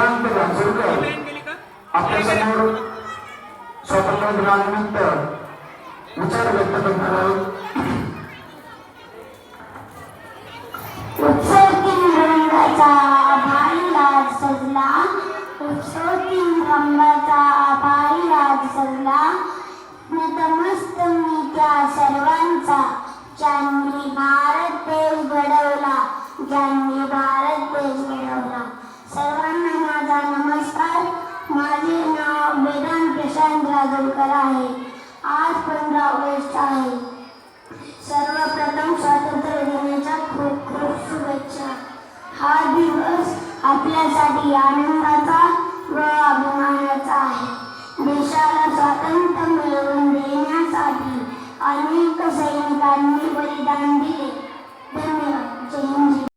निशांत घांचुरकर आपल्या समोर स्वातंत्र्य दिनानिमित्त विचार व्यक्त करणार आहोत. उत्सवतीन रंगाचा आभाळी राज सजला, उत्सवतीन रंगाचा आभाळी राज सजला, नतमस्त मी त्या सर्वांचा ज्यांनी भारत देश घडवला, ज्यांनी भारत देश घडवला. सर्वांना माझा नमस्कार. माझे नाव वेदांत प्रशांत राजूरकर आहे. आज 15 ऑगस्ट आहे. सर्वप्रथम स्वातंत्र्य दिनाच्या खूप खूप शुभेच्छा. हा दिवस आपल्यासाठी आनंदाचा व अभिमानाचा आहे. देशाला स्वातंत्र्य मिळवून देण्यासाठी अनेक सैनिकांनी बलिदान दिले. धन्यवाद. जय हिंद.